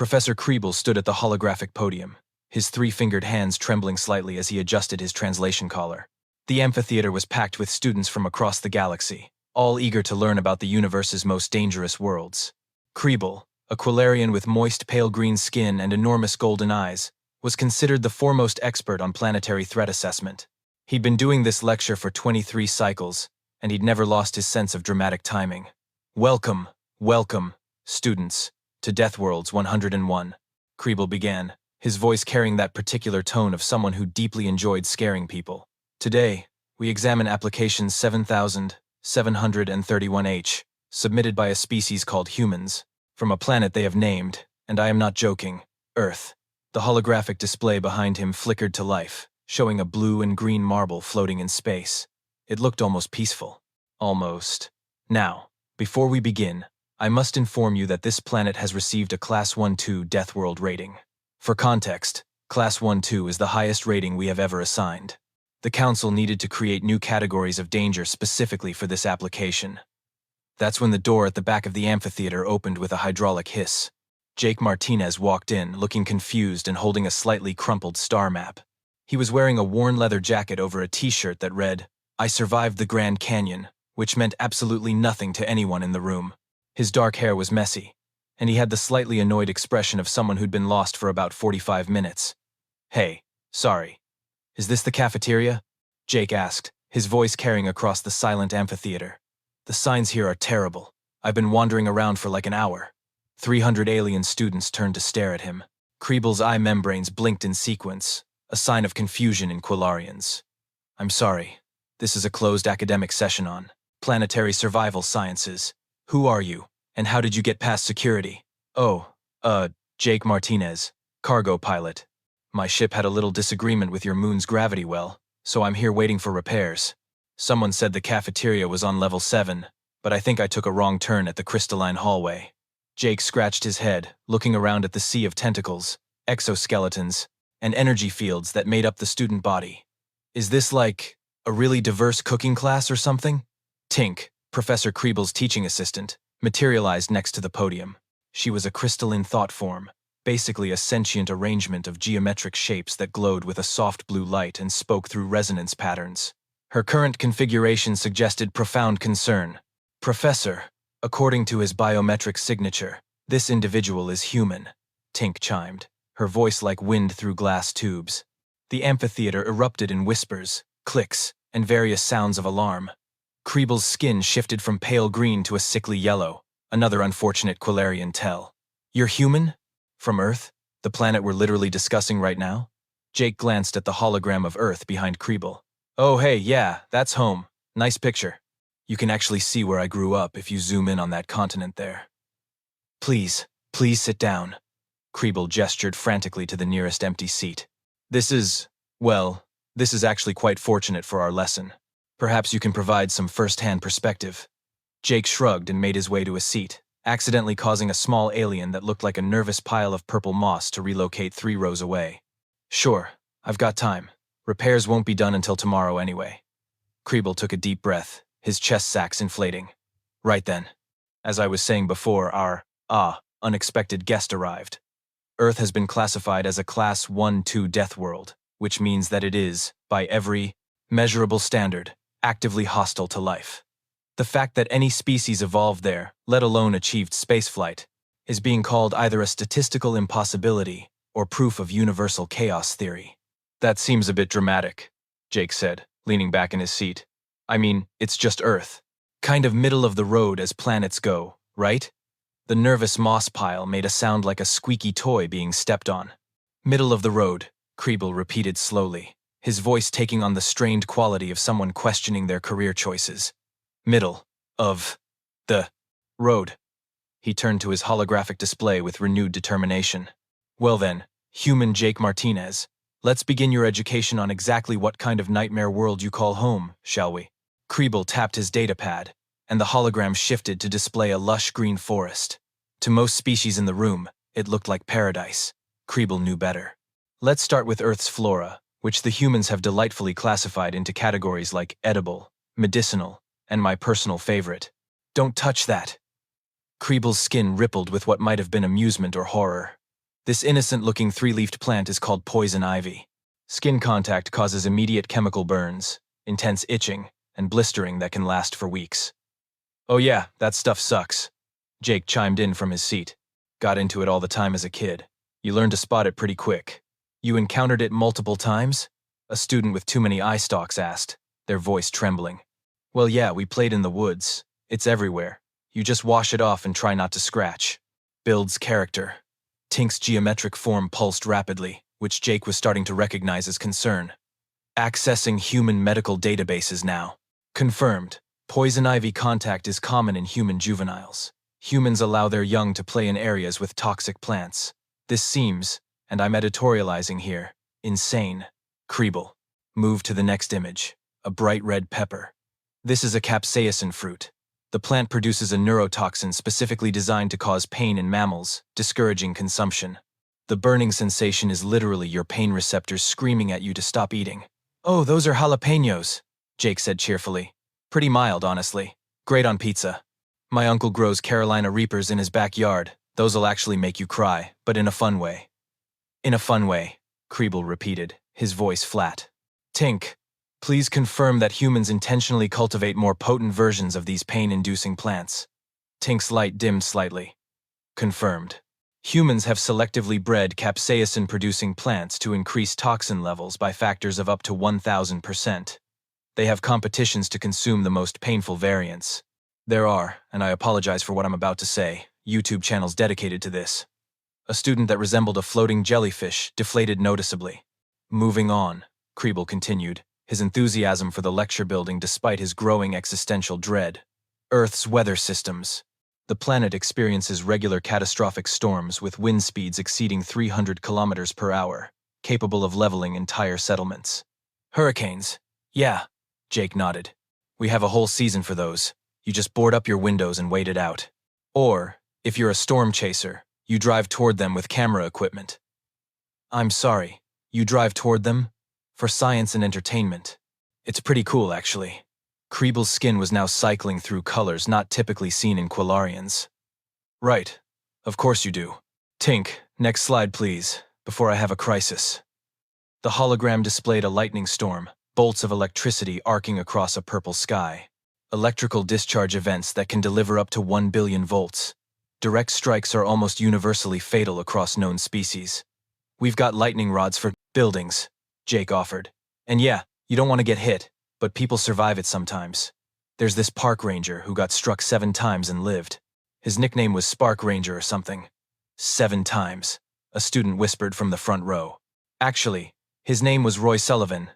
Professor Kriebel stood at the holographic podium, his three-fingered hands trembling slightly as he adjusted his translation collar. The amphitheater was packed with students from across the galaxy, all eager to learn about the universe's most dangerous worlds. Kriebel, a Quilarian with moist pale green skin and enormous golden eyes, was considered the foremost expert on planetary threat assessment. He'd been doing this lecture for 23 cycles, and he'd never lost his sense of dramatic timing. Welcome, students, to Death Worlds 101, Kriebel began, his voice carrying that particular tone of someone who deeply enjoyed scaring people. Today, we examine application 7731H, submitted by a species called humans, from a planet they have named, and I am not joking, Earth. The holographic display behind him flickered to life, showing a blue and green marble floating in space. It looked almost peaceful. Almost. Now, before we begin, I must inform you that this planet has received a Class 1-2 Death World rating. For context, Class 1-2 is the highest rating we have ever assigned. The Council needed to create new categories of danger specifically for this application. That's when the door at the back of the amphitheater opened with a hydraulic hiss. Jake Martinez walked in, looking confused and holding a slightly crumpled star map. He was wearing a worn leather jacket over a t-shirt that read, "I survived the Grand Canyon," which meant absolutely nothing to anyone in the room. His dark hair was messy, and he had the slightly annoyed expression of someone who'd been lost for about 45 minutes. "Hey, sorry. Is this the cafeteria?" Jake asked, his voice carrying across the silent amphitheater. "The signs here are terrible. I've been wandering around for like an hour." 300 alien students turned to stare at him. Kriebel's eye membranes blinked in sequence, a sign of confusion in Quilarians. "I'm sorry. This is a closed academic session on planetary survival sciences. Who are you, and how did you get past security?" "Oh, Jake Martinez, cargo pilot. My ship had a little disagreement with your moon's gravity well, so I'm here waiting for repairs. Someone said the cafeteria was on level 7, but I think I took a wrong turn at the crystalline hallway." Jake scratched his head, looking around at the sea of tentacles, exoskeletons, and energy fields that made up the student body. "Is this like a really diverse cooking class or something?" Tink, Professor Kriebel's teaching assistant, materialized next to the podium. She was a crystalline thought form, basically a sentient arrangement of geometric shapes that glowed with a soft blue light and spoke through resonance patterns. Her current configuration suggested profound concern. "Professor, according to his biometric signature, this individual is human," Tink chimed, her voice like wind through glass tubes. The amphitheater erupted in whispers, clicks, and various sounds of alarm. Kriebel's skin shifted from pale green to a sickly yellow, another unfortunate Quilarian tell. "You're human? From Earth? The planet we're literally discussing right now?" Jake glanced at the hologram of Earth behind Kriebel. "Oh hey, yeah, that's home. Nice picture. You can actually see where I grew up if you zoom in on that continent there." Please sit down." Kriebel gestured frantically to the nearest empty seat. This is actually quite fortunate for our lesson. Perhaps you can provide some first-hand perspective." Jake shrugged and made his way to a seat, accidentally causing a small alien that looked like a nervous pile of purple moss to relocate 3 rows away. "Sure, I've got time. Repairs won't be done until tomorrow anyway." Kriebel took a deep breath, his chest sacs inflating. "Right then. As I was saying before, our unexpected guest arrived. Earth has been classified as a Class 1-2 Death World, which means that it is, by every measurable standard, actively hostile to life. The fact that any species evolved there, let alone achieved spaceflight, is being called either a statistical impossibility or proof of universal chaos theory." "That seems a bit dramatic," Jake said, leaning back in his seat. "I mean, it's just Earth. Kind of middle of the road as planets go, right?" The nervous moss pile made a sound like a squeaky toy being stepped on. "Middle of the road," Kriebel repeated slowly, his voice taking on the strained quality of someone questioning their career choices. "Middle of the road." He turned to his holographic display with renewed determination. "Well then, human Jake Martinez, let's begin your education on exactly what kind of nightmare world you call home, shall we?" Kriebel tapped his datapad, and the hologram shifted to display a lush green forest. To most species in the room, it looked like paradise. Kriebel knew better. "Let's start with Earth's flora, which the humans have delightfully classified into categories like edible, medicinal, and my personal favorite." "Don't touch that." Kriebel's skin rippled with what might have been amusement or horror. This innocent-looking three-leafed plant is called poison ivy. Skin contact causes immediate chemical burns, intense itching, and blistering that can last for weeks. Oh yeah, that stuff sucks. Jake chimed in from his seat. Got into it all the time as a kid. You learn to spot it pretty quick. You encountered it multiple times? A student with too many eye stalks asked, their voice trembling. Well yeah, we played in the woods. It's everywhere. You just wash it off and try not to scratch. Builds character. Tink's geometric form pulsed rapidly, which Jake was starting to recognize as concern. Accessing human medical databases now. Confirmed. Poison ivy contact is common in human juveniles. Humans allow their young to play in areas with toxic plants. This seems, and I'm editorializing here, insane. Creeble. Move to the next image. A bright red pepper. This is a capsaicin fruit. The plant produces a neurotoxin specifically designed to cause pain in mammals, discouraging consumption. The burning sensation is literally your pain receptors screaming at you to stop eating. Oh, those are jalapenos, Jake said cheerfully. Pretty mild, honestly. Great on pizza. My uncle grows Carolina Reapers in his backyard. Those'll actually make you cry, but in a fun way. In a fun way, Creeble repeated, his voice flat. Tink, please confirm that humans intentionally cultivate more potent versions of these pain-inducing plants. Tink's light dimmed slightly. Confirmed. Humans have selectively bred capsaicin-producing plants to increase toxin levels by factors of up to 1,000%. They have competitions to consume the most painful variants. There are, and I apologize for what I'm about to say, YouTube channels dedicated to this. A student that resembled a floating jellyfish deflated noticeably. Moving on, Creeble continued, his enthusiasm for the lecture building despite his growing existential dread. Earth's weather systems. The planet experiences regular catastrophic storms with wind speeds exceeding 300 kilometers per hour, capable of leveling entire settlements. Hurricanes. Yeah, Jake nodded. We have a whole season for those. You just board up your windows and wait it out. Or, if you're a storm chaser, you drive toward them with camera equipment. I'm sorry, you drive toward them? For science and entertainment. It's pretty cool, actually. Creeble's skin was now cycling through colors not typically seen in Quillarians. Right. Of course you do. Tink, next slide please, before I have a crisis. The hologram displayed a lightning storm, bolts of electricity arcing across a purple sky. Electrical discharge events that can deliver up to 1 billion volts. Direct strikes are almost universally fatal across known species. We've got lightning rods for buildings, Jake offered. And yeah, you don't want to get hit, but people survive it sometimes. There's this park ranger who got struck 7 times and lived. His nickname was Spark Ranger or something. 7 times, a student whispered from the front row. Actually, his name was Roy Sullivan,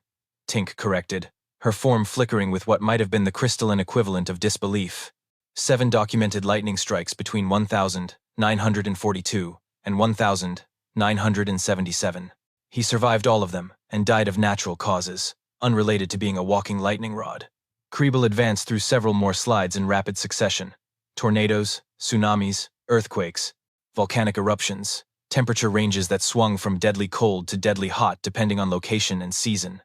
Tink corrected, her form flickering with what might have been the crystalline equivalent of disbelief. 7 documented lightning strikes between 1,942 and 1,977. He survived all of them and died of natural causes, unrelated to being a walking lightning rod. Creeble advanced through several more slides in rapid succession. Tornadoes, tsunamis, earthquakes, volcanic eruptions, temperature ranges that swung from deadly cold to deadly hot depending on location and season.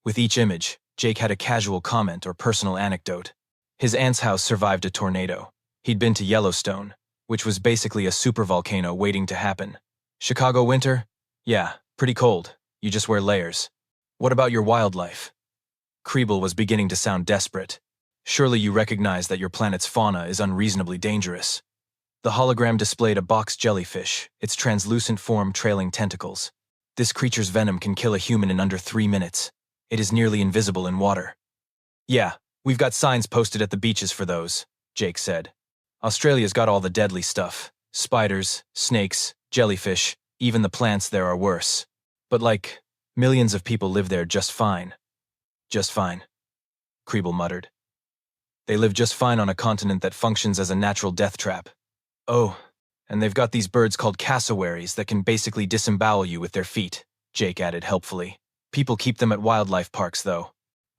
With each image, Jake had a casual comment or personal anecdote. His aunt's house survived a tornado. He'd been to Yellowstone, which was basically a supervolcano waiting to happen. Chicago winter? Yeah, pretty cold. You just wear layers. What about your wildlife? Creeble was beginning to sound desperate. Surely you recognize that your planet's fauna is unreasonably dangerous. The hologram displayed a box jellyfish, its translucent form trailing tentacles. This creature's venom can kill a human in under 3 minutes. It is nearly invisible in water. Yeah, we've got signs posted at the beaches for those, Jake said. Australia's got all the deadly stuff. Spiders, snakes, jellyfish, even the plants there are worse. But like, millions of people live there just fine. Just fine, Creeble muttered. They live just fine on a continent that functions as a natural death trap. Oh, and they've got these birds called cassowaries that can basically disembowel you with their feet, Jake added helpfully. People keep them at wildlife parks, though.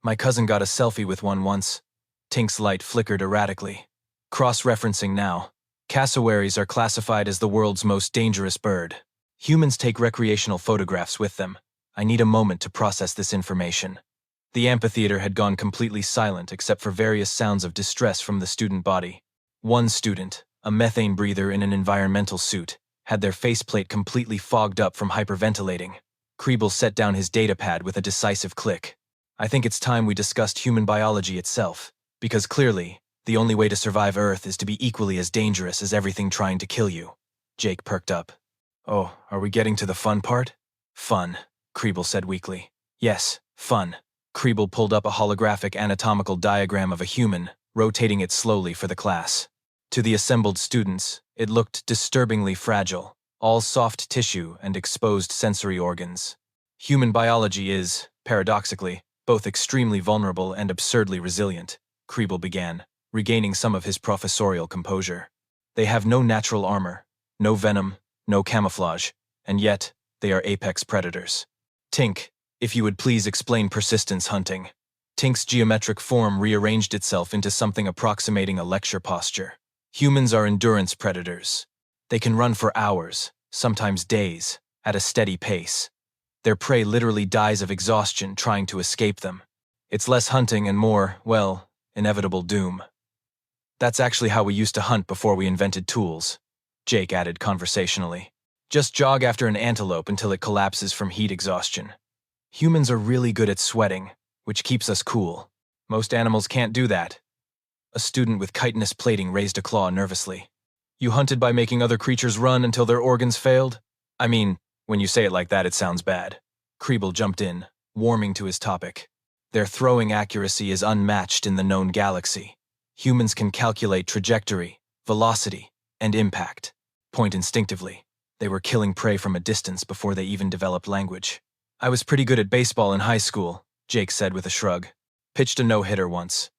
My cousin got a selfie with one once. Tink's light flickered erratically. Cross-referencing now. Cassowaries are classified as the world's most dangerous bird. Humans take recreational photographs with them. I need a moment to process this information. The amphitheater had gone completely silent except for various sounds of distress from the student body. One student, a methane breather in an environmental suit, had their faceplate completely fogged up from hyperventilating. Kriebel set down his datapad with a decisive click. I think it's time we discussed human biology itself, because clearly, the only way to survive Earth is to be equally as dangerous as everything trying to kill you. Jake perked up. Oh, are we getting to the fun part? Fun, Kriebel said weakly. Yes, fun. Kriebel pulled up a holographic anatomical diagram of a human, rotating it slowly for the class. To the assembled students, it looked disturbingly fragile, all soft tissue and exposed sensory organs. Human biology is, paradoxically, both extremely vulnerable and absurdly resilient, Kriebel began, regaining some of his professorial composure. They have no natural armor, no venom, no camouflage, and yet, they are apex predators. Tink, if you would please explain persistence hunting. Tink's geometric form rearranged itself into something approximating a lecture posture. Humans are endurance predators. They can run for hours, sometimes days, at a steady pace. Their prey literally dies of exhaustion trying to escape them. It's less hunting and more, well, inevitable doom. That's actually how we used to hunt before we invented tools, Jake added conversationally. Just jog after an antelope until it collapses from heat exhaustion. Humans are really good at sweating, which keeps us cool. Most animals can't do that. A student with chitinous plating raised a claw nervously. You hunted by making other creatures run until their organs failed? I mean, when you say it like that, it sounds bad. Kriebel jumped in, warming to his topic. Their throwing accuracy is unmatched in the known galaxy. Humans can calculate trajectory, velocity, and impact. Point instinctively. They were killing prey from a distance before they even developed language. I was pretty good at baseball in high school, Jake said with a shrug. Pitched a no-hitter once.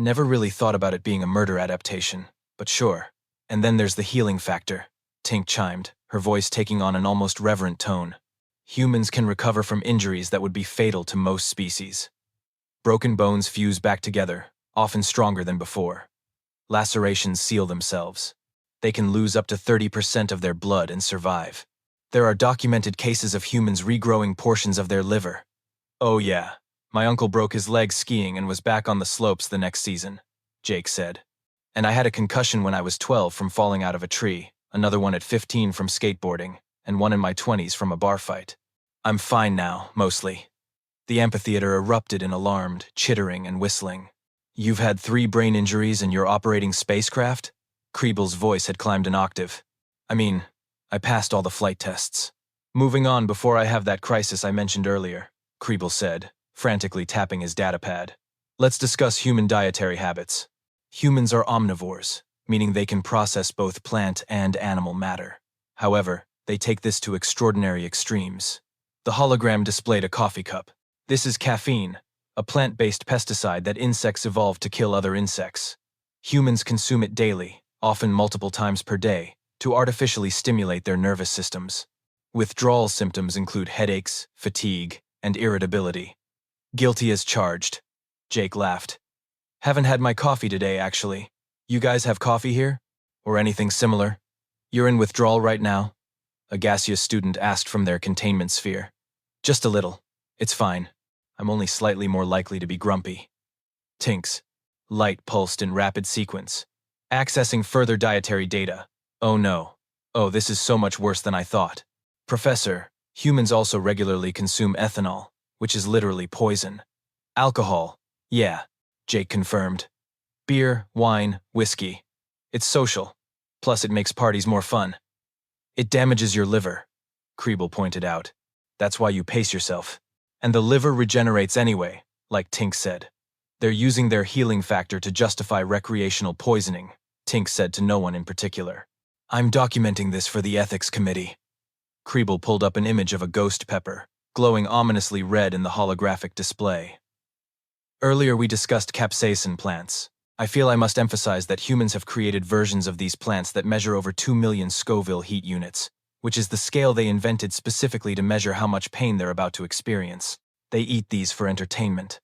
Never really thought about it being a murder adaptation, but sure. And then there's the healing factor, Tink chimed, her voice taking on an almost reverent tone. Humans can recover from injuries that would be fatal to most species. Broken bones fuse back together, often stronger than before. Lacerations seal themselves. They can lose up to 30% of their blood and survive. There are documented cases of humans regrowing portions of their liver. Oh yeah, my uncle broke his leg skiing and was back on the slopes the next season, Jake said. And I had a concussion when I was 12 from falling out of a tree, another one at 15 from skateboarding, and one in my 20s from a bar fight. I'm fine now, mostly. The amphitheater erupted in alarmed, chittering, and whistling. You've had 3 brain injuries and you're operating spacecraft? Kriebel's voice had climbed an octave. I mean, I passed all the flight tests. Moving on before I have that crisis I mentioned earlier, Kriebel said, frantically tapping his datapad. Let's discuss human dietary habits. Humans are omnivores, meaning they can process both plant and animal matter. However, they take this to extraordinary extremes. The hologram displayed a coffee cup. This is caffeine, a plant-based pesticide that insects evolved to kill other insects. Humans consume it daily, often multiple times per day, to artificially stimulate their nervous systems. Withdrawal symptoms include headaches, fatigue, and irritability. Guilty as charged. Jake laughed. Haven't had my coffee today, actually. You guys have coffee here? Or anything similar? You're in withdrawal right now? A gaseous student asked from their containment sphere. Just a little. It's fine. I'm only slightly more likely to be grumpy. Tinks. Light pulsed in rapid sequence. Accessing further dietary data. Oh no. Oh, this is so much worse than I thought. Professor, humans also regularly consume ethanol, which is literally poison. Alcohol. Yeah, Jake confirmed. Beer, wine, whiskey. It's social. Plus it makes parties more fun. It damages your liver, Kriebel pointed out. That's why you pace yourself. And the liver regenerates anyway, like Tink said. They're using their healing factor to justify recreational poisoning, Tink said to no one in particular. I'm documenting this for the ethics committee. Kriebel pulled up an image of a ghost pepper, glowing ominously red in the holographic display. Earlier we discussed capsaicin plants. I feel I must emphasize that humans have created versions of these plants that measure over 2 million Scoville heat units, which is the scale they invented specifically to measure how much pain they're about to experience. They eat these for entertainment.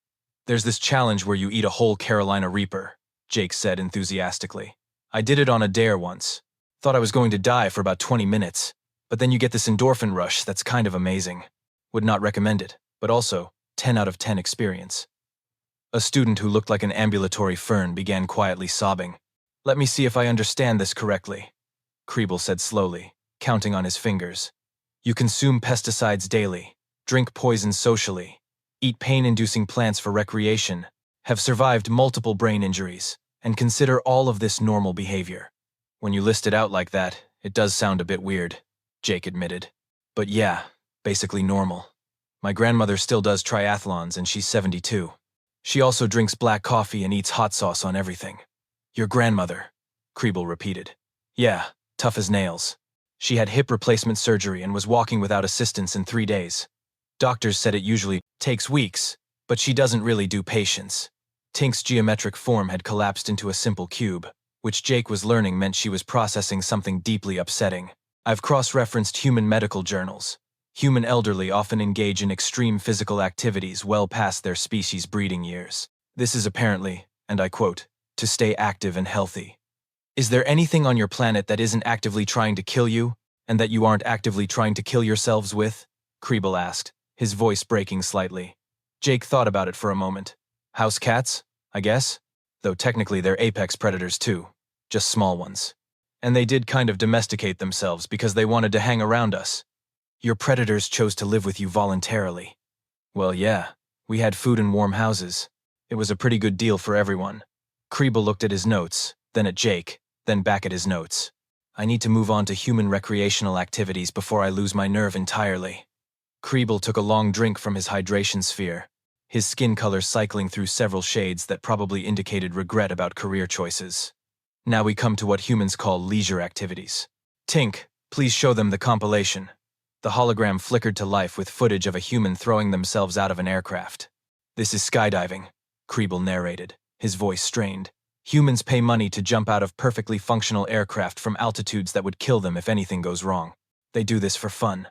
There's this challenge where you eat a whole Carolina Reaper, Jake said enthusiastically. I did it on a dare once. Thought I was going to die for about 20 minutes, but then you get this endorphin rush that's kind of amazing. Would not recommend it, but also 10 out of 10 experience. A student who looked like an ambulatory fern began quietly sobbing. Let me see if I understand this correctly, Kriebel said slowly. counting on his fingers. You consume pesticides daily, drink poison socially, eat pain-inducing plants for recreation, have survived multiple brain injuries, and consider all of this normal behavior. When you list it out like that, it does sound a bit weird, Jake admitted. But yeah, basically normal. My grandmother still does triathlons and she's 72. She also drinks black coffee and eats hot sauce on everything. Your grandmother, Kriebel repeated. Yeah, tough as nails. She had hip replacement surgery and was walking without assistance in 3 days. Doctors said it usually takes weeks, but she doesn't really do patience. Tink's geometric form had collapsed into a simple cube, which Jake was learning meant she was processing something deeply upsetting. I've cross-referenced human medical journals. Human elderly often engage in extreme physical activities well past their species' breeding years. This is apparently, and I quote, to stay active and healthy. Is there anything on your planet that isn't actively trying to kill you, and that you aren't actively trying to kill yourselves with? Kriebel asked, his voice breaking slightly. Jake thought about it for a moment. House cats, I guess? Though technically they're apex predators too, just small ones. And they did kind of domesticate themselves because they wanted to hang around us. Your predators chose to live with you voluntarily. Well, yeah, we had food and warm houses. It was a pretty good deal for everyone. Kriebel looked at his notes, then at Jake, then back at his notes. I need to move on to human recreational activities before I lose my nerve entirely. Kriebel took a long drink from his hydration sphere, his skin color cycling through several shades that probably indicated regret about career choices. Now we come to what humans call leisure activities. Tink, please show them the compilation. The hologram flickered to life with footage of a human throwing themselves out of an aircraft. This is skydiving, Kriebel narrated, his voice strained. Humans pay money to jump out of perfectly functional aircraft from altitudes that would kill them if anything goes wrong. They do this for fun.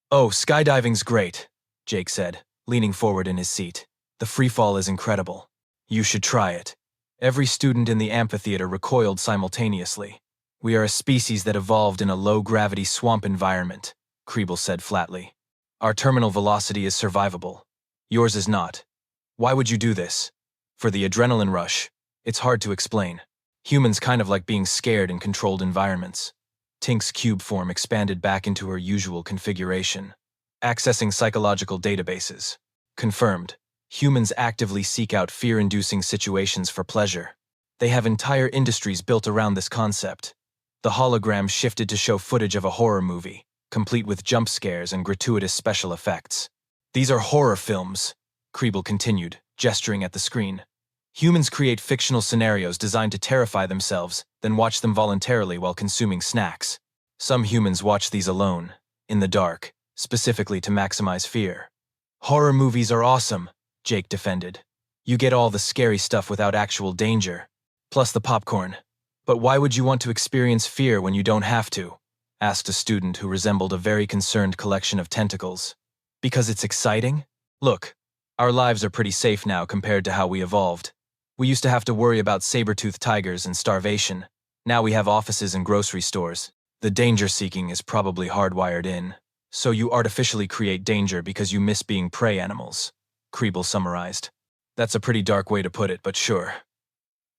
Oh, skydiving's great, Jake said, leaning forward in his seat. The freefall is incredible. You should try it. Every student in the amphitheater recoiled simultaneously. We are a species that evolved in a low-gravity swamp environment, Kriebel said flatly. Our terminal velocity is survivable. Yours is not. Why would you do this? For the adrenaline rush. It's hard to explain. Humans kind of like being scared in controlled environments. Tink's cube form expanded back into her usual configuration. Accessing psychological databases. Confirmed. Humans actively seek out fear-inducing situations for pleasure. They have entire industries built around this concept. The hologram shifted to show footage of a horror movie, complete with jump scares and gratuitous special effects. These are horror films, Kriebel continued, gesturing at the screen. Humans create fictional scenarios designed to terrify themselves, then watch them voluntarily while consuming snacks. Some humans watch these alone, in the dark, specifically to maximize fear. Horror movies are awesome, Jake defended. You get all the scary stuff without actual danger, plus the popcorn. But why would you want to experience fear when you don't have to? Asked a student who resembled a very concerned collection of tentacles. Because it's exciting? Look, our lives are pretty safe now compared to how we evolved. We used to have to worry about saber-toothed tigers and starvation. Now we have offices and grocery stores. The danger-seeking is probably hardwired in. So you artificially create danger because you miss being prey animals, Kriebel summarized. That's a pretty dark way to put it, but sure.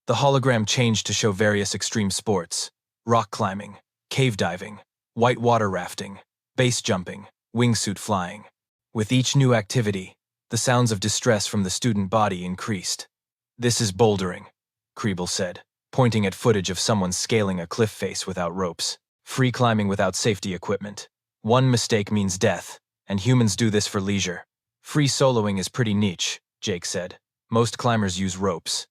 The hologram changed to show various extreme sports: rock climbing, cave diving, whitewater rafting, base jumping, wingsuit flying. With each new activity, the sounds of distress from the student body increased. This is bouldering, Kriebel said, pointing at footage of someone scaling a cliff face without ropes, free climbing without safety equipment. One mistake means death, and humans do this for leisure. Free soloing is pretty niche, Jake said. Most climbers use ropes.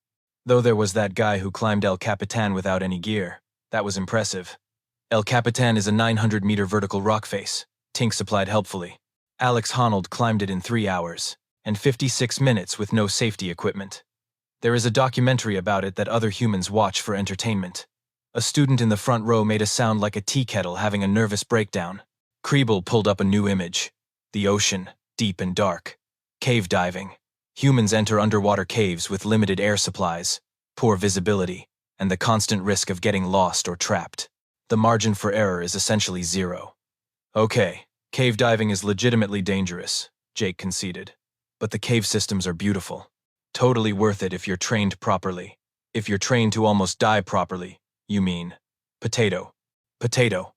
Though there was that guy who climbed El Capitan without any gear. That was impressive. El Capitan is a 900-meter vertical rock face, Tink supplied helpfully. Alex Honnold climbed it in 3 hours, and 56 minutes with no safety equipment. There is a documentary about it that other humans watch for entertainment. A student in the front row made a sound like a tea kettle having a nervous breakdown. Kriebel pulled up a new image. The ocean, deep and dark. Cave diving. Humans enter underwater caves with limited air supplies, poor visibility, and the constant risk of getting lost or trapped. The margin for error is essentially zero. Okay, cave diving is legitimately dangerous, Jake conceded. But the cave systems are beautiful. Totally worth it if you're trained properly. If you're trained to almost die properly, you mean. Potato. Potato.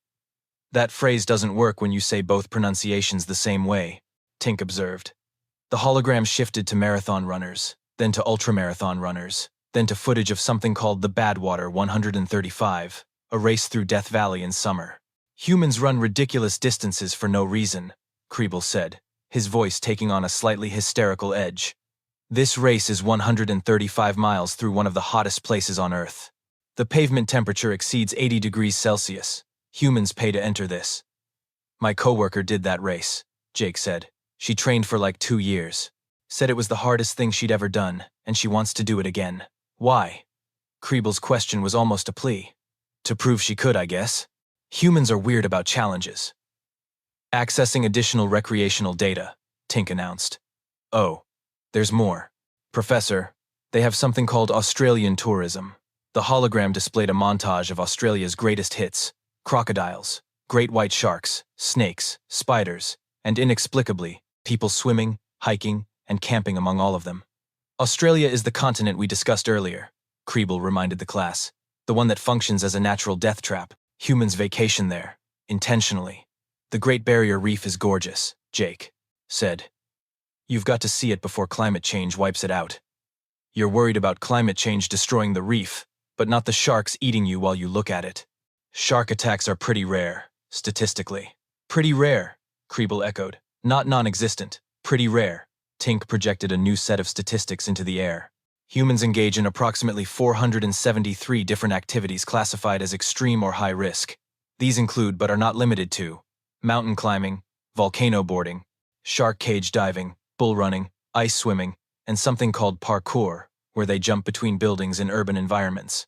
That phrase doesn't work when you say both pronunciations the same way, Tink observed. The hologram shifted to marathon runners, then to ultramarathon runners, then to footage of something called the Badwater 135, a race through Death Valley in summer. Humans run ridiculous distances for no reason, Kriebel said, his voice taking on a slightly hysterical edge. This race is 135 miles through one of the hottest places on Earth. The pavement temperature exceeds 80 degrees Celsius. Humans pay to enter this. My coworker did that race, Jake said. She trained for like 2 years. Said it was the hardest thing she'd ever done, and she wants to do it again. Why? Kriebel's question was almost a plea. To prove she could, I guess. Humans are weird about challenges. Accessing additional recreational data, Tink announced. Oh, there's more. Professor, they have something called Australian tourism. The hologram displayed a montage of Australia's greatest hits: crocodiles, great white sharks, snakes, spiders, and inexplicably, people swimming, hiking, and camping among all of them. Australia is the continent we discussed earlier, Kriebel reminded the class. The one that functions as a natural death trap. Humans vacation there, intentionally. The Great Barrier Reef is gorgeous, Jake said. You've got to see it before climate change wipes it out. You're worried about climate change destroying the reef, but not the sharks eating you while you look at it. Shark attacks are pretty rare, statistically. Pretty rare, Kriebel echoed. Not non-existent, pretty rare. Tink projected a new set of statistics into the air. Humans engage in approximately 473 different activities classified as extreme or high risk. These include, but are not limited to, mountain climbing, volcano boarding, shark cage diving, bull running, ice swimming, and something called parkour, where they jump between buildings in urban environments.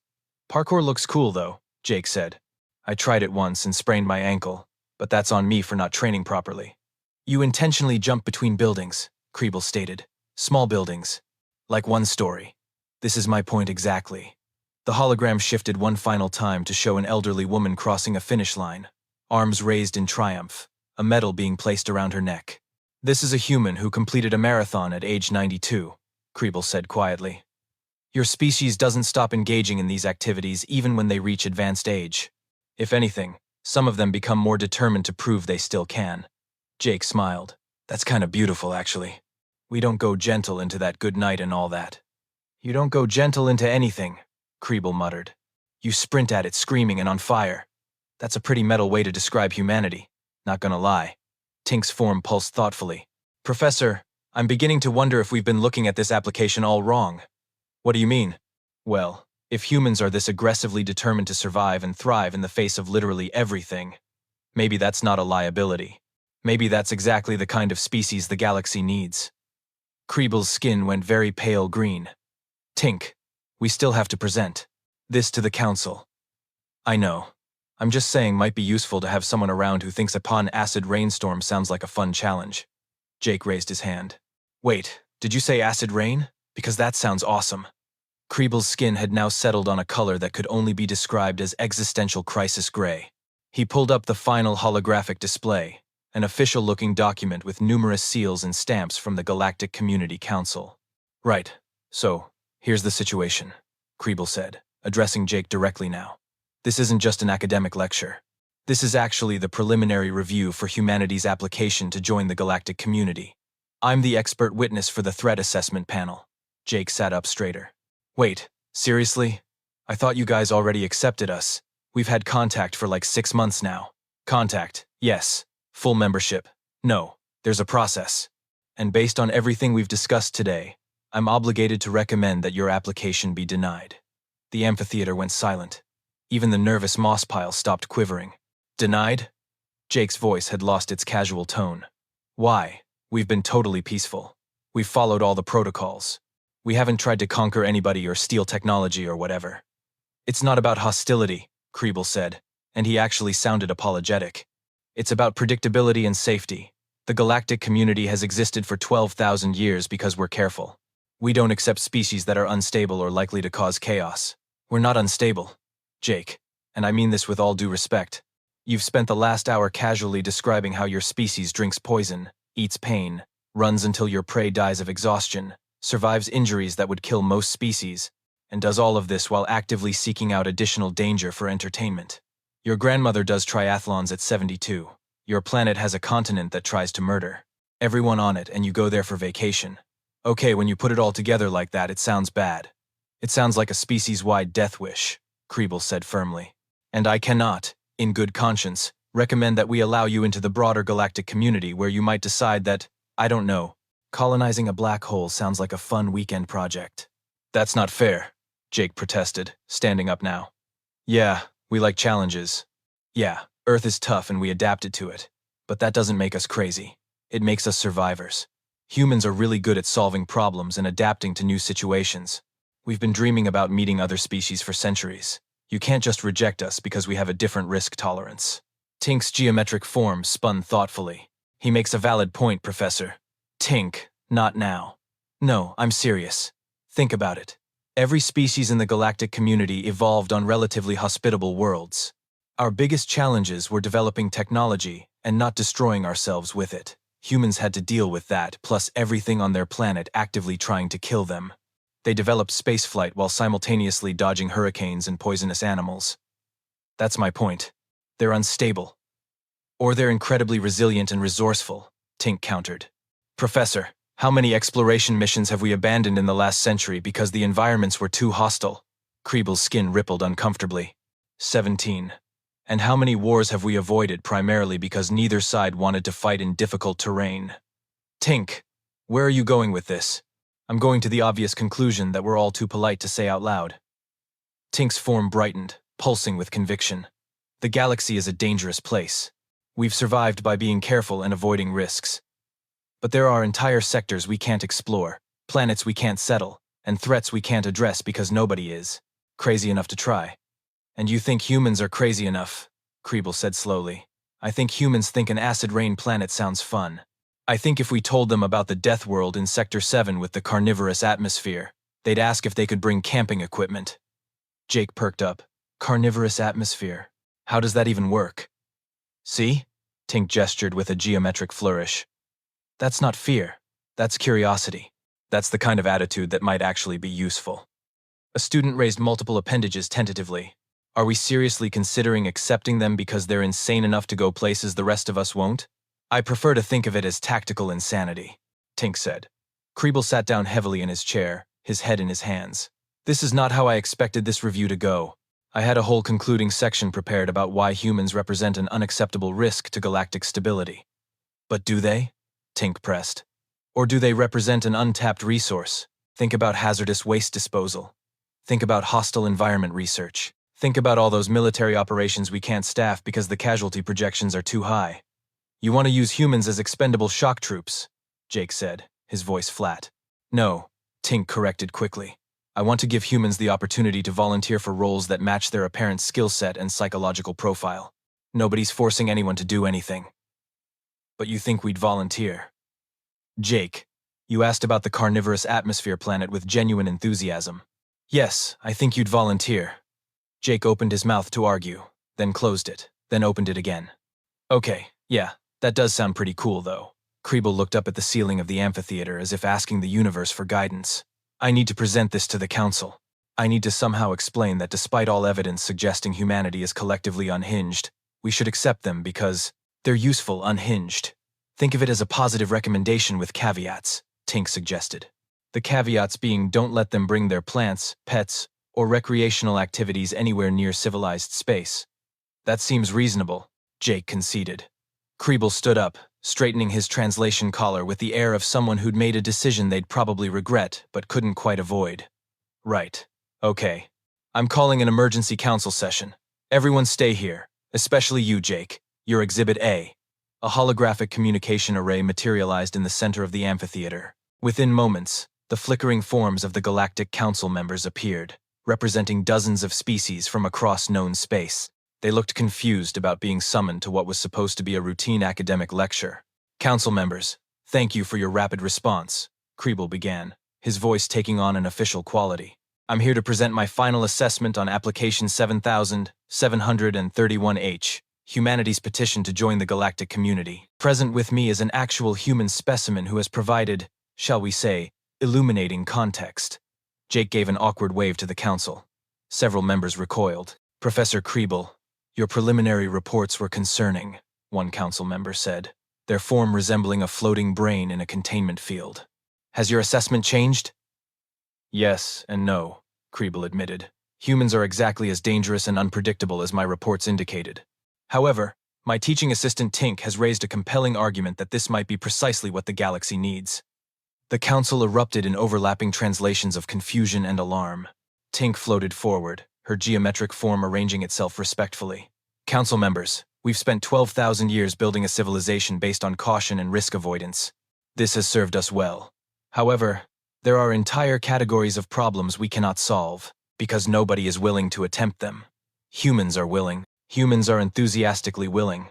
Parkour looks cool, though, Jake said. I tried it once and sprained my ankle, but that's on me for not training properly. You intentionally jump between buildings, Kriebel stated. Small buildings. Like one story. This is my point exactly. The hologram shifted one final time to show an elderly woman crossing a finish line, arms raised in triumph, a medal being placed around her neck. This is a human who completed a marathon at age 92, Kriebel said quietly. Your species doesn't stop engaging in these activities even when they reach advanced age. If anything, some of them become more determined to prove they still can. Jake smiled. That's kind of beautiful, actually. We don't go gentle into that good night and all that. You don't go gentle into anything, Kriebel muttered. You sprint at it screaming and on fire. That's a pretty metal way to describe humanity, not gonna lie. Tink's form pulsed thoughtfully. Professor, I'm beginning to wonder if we've been looking at this application all wrong. What do you mean? Well, if humans are this aggressively determined to survive and thrive in the face of literally everything, maybe that's not a liability. Maybe that's exactly the kind of species the galaxy needs. Kriebel's skin went very pale green. Tink, we still have to present this to the council. I know. I'm just saying might be useful to have someone around who thinks a pun acid rainstorm sounds like a fun challenge. Jake raised his hand. Wait, did you say acid rain? Because that sounds awesome. Kriebel's skin had now settled on a color that could only be described as existential crisis gray. He pulled up the final holographic display, an official-looking document with numerous seals and stamps from the Galactic Community Council. Right, so, here's the situation, Kriebel said, addressing Jake directly now. This isn't just an academic lecture. This is actually the preliminary review for humanity's application to join the galactic community. I'm the expert witness for the threat assessment panel. Jake sat up straighter. Wait, seriously? I thought you guys already accepted us. We've had contact for like 6 months now. Contact, yes. Full membership, no. There's a process. And based on everything we've discussed today, I'm obligated to recommend that your application be denied. The amphitheater went silent. Even the nervous moss pile stopped quivering. Denied? Jake's voice had lost its casual tone. Why? We've been totally peaceful. We've followed all the protocols. We haven't tried to conquer anybody or steal technology or whatever. It's not about hostility, Kriebel said, and he actually sounded apologetic. It's about predictability and safety. The galactic community has existed for 12,000 years because we're careful. We don't accept species that are unstable or likely to cause chaos. We're not unstable, Jake, and I mean this with all due respect. You've spent the last hour casually describing how your species drinks poison, eats pain, runs until your prey dies of exhaustion, survives injuries that would kill most species, and does all of this while actively seeking out additional danger for entertainment. Your grandmother does triathlons at 72. Your planet has a continent that tries to murder everyone on it, and you go there for vacation. Okay, when you put it all together like that, it sounds bad. It sounds like a species-wide death wish, Kriebel said firmly. And I cannot, in good conscience, recommend that we allow you into the broader galactic community where you might decide that, I don't know, colonizing a black hole sounds like a fun weekend project. That's not fair, Jake protested, standing up now. Yeah, we like challenges. Yeah, Earth is tough and we adapted to it. But that doesn't make us crazy. It makes us survivors. Humans are really good at solving problems and adapting to new situations. We've been dreaming about meeting other species for centuries. You can't just reject us because we have a different risk tolerance. Tink's geometric form spun thoughtfully. He makes a valid point, Professor. Tink, not now. No, I'm serious. Think about it. Every species in the galactic community evolved on relatively hospitable worlds. Our biggest challenges were developing technology and not destroying ourselves with it. Humans had to deal with that, plus everything on their planet actively trying to kill them. They developed spaceflight while simultaneously dodging hurricanes and poisonous animals. That's my point. They're unstable. Or they're incredibly resilient and resourceful, Tink countered. Professor, how many exploration missions have we abandoned in the last century because the environments were too hostile? Kriebel's skin rippled uncomfortably. 17. And how many wars have we avoided primarily because neither side wanted to fight in difficult terrain? Tink, where are you going with this? I'm going to the obvious conclusion that we're all too polite to say out loud. Tink's form brightened, pulsing with conviction. The galaxy is a dangerous place. We've survived by being careful and avoiding risks. But there are entire sectors we can't explore, planets we can't settle, and threats we can't address because nobody is crazy enough to try. And you think humans are crazy enough, Kriebel said slowly. I think humans think an acid rain planet sounds fun. I think if we told them about the death world in Sector 7 with the carnivorous atmosphere, they'd ask if they could bring camping equipment. Jake perked up. Carnivorous atmosphere. How does that even work? See? Tink gestured with a geometric flourish. That's not fear. That's curiosity. That's the kind of attitude that might actually be useful. A student raised multiple appendages tentatively. Are we seriously considering accepting them because they're insane enough to go places the rest of us won't? I prefer to think of it as tactical insanity, Tink said. Kriebel sat down heavily in his chair, his head in his hands. This is not how I expected this review to go. I had a whole concluding section prepared about why humans represent an unacceptable risk to galactic stability. But do they? Tink pressed. Or do they represent an untapped resource? Think about hazardous waste disposal. Think about hostile environment research. Think about all those military operations we can't staff because the casualty projections are too high. You want to use humans as expendable shock troops, Jake said, his voice flat. No, Tink corrected quickly. I want to give humans the opportunity to volunteer for roles that match their apparent skill set and psychological profile. Nobody's forcing anyone to do anything. But you think we'd volunteer? Jake, you asked about the carnivorous atmosphere planet with genuine enthusiasm. Yes, I think you'd volunteer. Jake opened his mouth to argue, then closed it, then opened it again. Okay, yeah, that does sound pretty cool, though. Kriebel looked up at the ceiling of the amphitheater as if asking the universe for guidance. I need to present this to the council. I need to somehow explain that despite all evidence suggesting humanity is collectively unhinged, we should accept them because they're useful unhinged. Think of it as a positive recommendation with caveats, Tink suggested. The caveats being don't let them bring their plants, pets, or recreational activities anywhere near civilized space. That seems reasonable, Jake conceded. Kriebel stood up, straightening his translation collar with the air of someone who'd made a decision they'd probably regret but couldn't quite avoid. Right. Okay. I'm calling an emergency council session. Everyone stay here, especially you, Jake. You're Exhibit A. A holographic communication array materialized in the center of the amphitheater. Within moments, the flickering forms of the Galactic Council members appeared, representing dozens of species from across known space. They looked confused about being summoned to what was supposed to be a routine academic lecture. Council members, thank you for your rapid response, Kriebel began, his voice taking on an official quality. I'm here to present my final assessment on application 7731H, humanity's petition to join the galactic community. Present with me is an actual human specimen who has provided, shall we say, illuminating context. Jake gave an awkward wave to the council. Several members recoiled. Professor Kriebel, Your preliminary reports were concerning, one council member said, their form resembling a floating brain in a containment field. Has your assessment changed? Yes and no, Kriebel admitted. Humans are exactly as dangerous and unpredictable as my reports indicated. However, my teaching assistant Tink has raised a compelling argument that this might be precisely what the galaxy needs. The council erupted in overlapping translations of confusion and alarm. Tink floated forward, her geometric form arranging itself respectfully. Council members, we've spent 12,000 years building a civilization based on caution and risk avoidance. This has served us well. However, there are entire categories of problems we cannot solve, because nobody is willing to attempt them. Humans are willing. Humans are enthusiastically willing.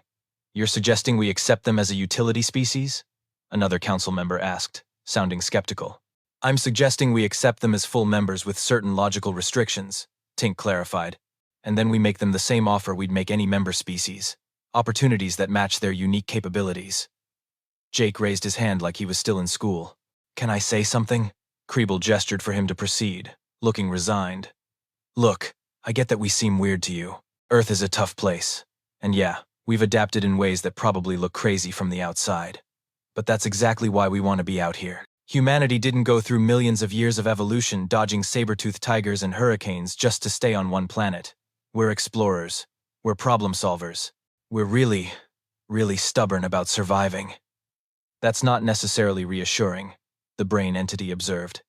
You're suggesting we accept them as a utility species? Another council member asked, sounding skeptical. I'm suggesting we accept them as full members with certain logical restrictions, Tink clarified, and then we make them the same offer we'd make any member species, opportunities that match their unique capabilities. Jake raised his hand like he was still in school. Can I say something? Kriebel gestured for him to proceed, looking resigned. Look, I get that we seem weird to you. Earth is a tough place. And yeah, we've adapted in ways that probably look crazy from the outside. But that's exactly why we want to be out here. Humanity didn't go through millions of years of evolution dodging saber-toothed tigers and hurricanes just to stay on one planet. We're explorers. We're problem solvers. We're really, really stubborn about surviving. That's not necessarily reassuring, the brain entity observed.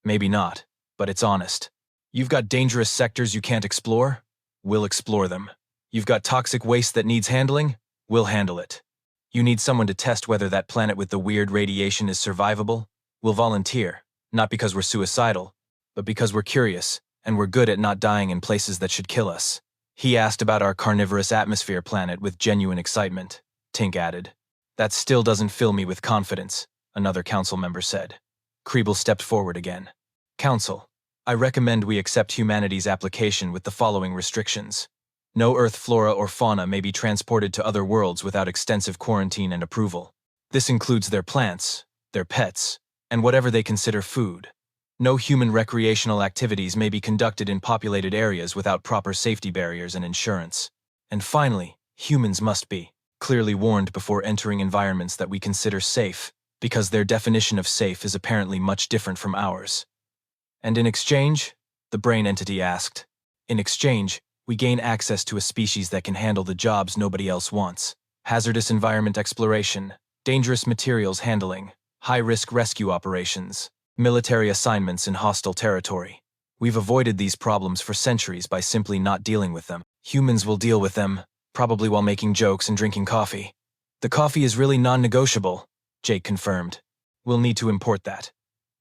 Maybe not, but it's honest. You've got dangerous sectors you can't explore? We'll explore them. You've got toxic waste that needs handling? We'll handle it. You need someone to test whether that planet with the weird radiation is survivable? We'll volunteer, not because we're suicidal, but because we're curious, and we're good at not dying in places that should kill us. He asked about our carnivorous atmosphere planet with genuine excitement, Tink added. That still doesn't fill me with confidence, another council member said. Kriebel stepped forward again. Council, I recommend we accept humanity's application with the following restrictions. No Earth flora or fauna may be transported to other worlds without extensive quarantine and approval. This includes their plants, their pets, and whatever they consider food. No human recreational activities may be conducted in populated areas without proper safety barriers and insurance. And finally, humans must be clearly warned before entering environments that we consider safe, because their definition of safe is apparently much different from ours. And in exchange? The brain entity asked. In exchange, we gain access to a species that can handle the jobs nobody else wants. Hazardous environment exploration, dangerous materials handling, high-risk rescue operations, military assignments in hostile territory. We've avoided these problems for centuries by simply not dealing with them. Humans will deal with them, probably while making jokes and drinking coffee. The coffee is really non-negotiable, Jake confirmed. We'll need to import that.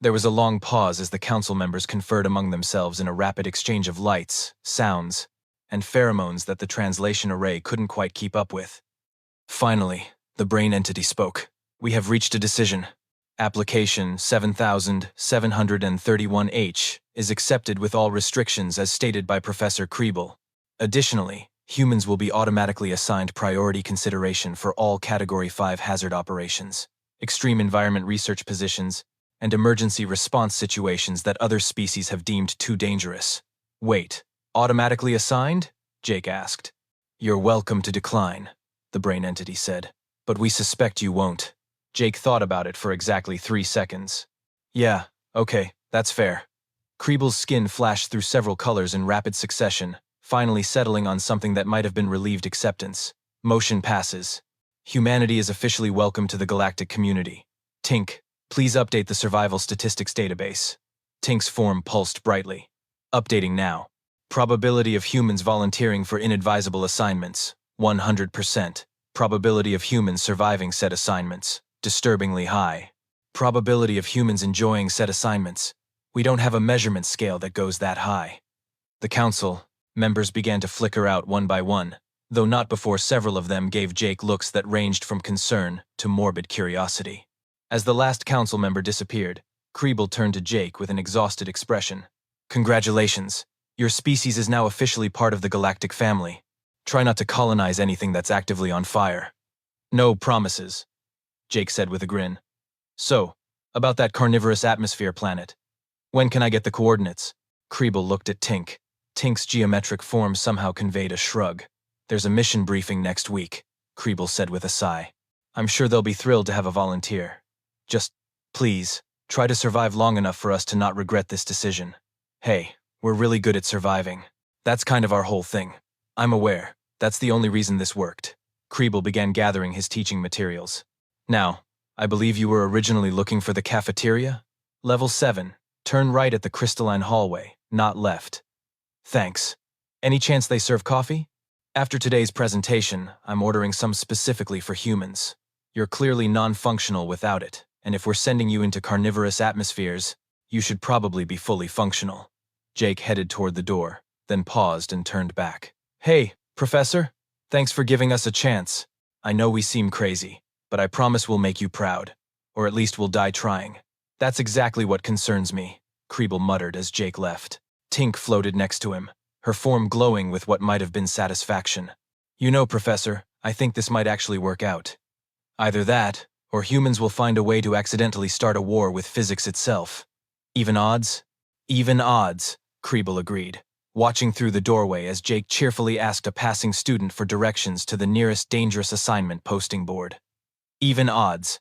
There was a long pause as the council members conferred among themselves in a rapid exchange of lights, sounds, and pheromones that the translation array couldn't quite keep up with. Finally, the brain entity spoke. We have reached a decision. Application 7731H is accepted with all restrictions as stated by Professor Kriebel. Additionally, humans will be automatically assigned priority consideration for all Category 5 hazard operations, extreme environment research positions, and emergency response situations that other species have deemed too dangerous. Wait, automatically assigned? Jake asked. You're welcome to decline, the brain entity said, but we suspect you won't. Jake thought about it for exactly 3 seconds. Yeah, okay, that's fair. Kriebel's skin flashed through several colors in rapid succession, finally settling on something that might have been relieved acceptance. Motion passes. Humanity is officially welcome to the galactic community. Tink, please update the survival statistics database. Tink's form pulsed brightly. Updating now. Probability of humans volunteering for inadvisable assignments, 100%. Probability of humans surviving said assignments, disturbingly high. Probability of humans enjoying said assignments. We don't have a measurement scale that goes that high. The council members began to flicker out one by one, though not before several of them gave Jake looks that ranged from concern to morbid curiosity. As the last council member disappeared, Kriebel turned to Jake with an exhausted expression. Congratulations. Your species is now officially part of the galactic family. Try not to colonize anything that's actively on fire. No promises, Jake said with a grin. So, about that carnivorous atmosphere planet. When can I get the coordinates? Kriebel looked at Tink. Tink's geometric form somehow conveyed a shrug. There's a mission briefing next week, Kriebel said with a sigh. I'm sure they'll be thrilled to have a volunteer. Just, please, try to survive long enough for us to not regret this decision. Hey, we're really good at surviving. That's kind of our whole thing. I'm aware. That's the only reason this worked. Kriebel began gathering his teaching materials. Now, I believe you were originally looking for the cafeteria? Level 7. Turn right at the crystalline hallway, not left. Thanks. Any chance they serve coffee? After today's presentation, I'm ordering some specifically for humans. You're clearly non-functional without it, and if we're sending you into carnivorous atmospheres, you should probably be fully functional. Jake headed toward the door, then paused and turned back. Hey, Professor, thanks for giving us a chance. I know we seem crazy, but I promise we'll make you proud. Or at least we'll die trying. That's exactly what concerns me, Kriebel muttered as Jake left. Tink floated next to him, her form glowing with what might have been satisfaction. You know, Professor, I think this might actually work out. Either that, or humans will find a way to accidentally start a war with physics itself. Even odds? Even odds, Kriebel agreed, watching through the doorway as Jake cheerfully asked a passing student for directions to the nearest dangerous assignment posting board. Even odds,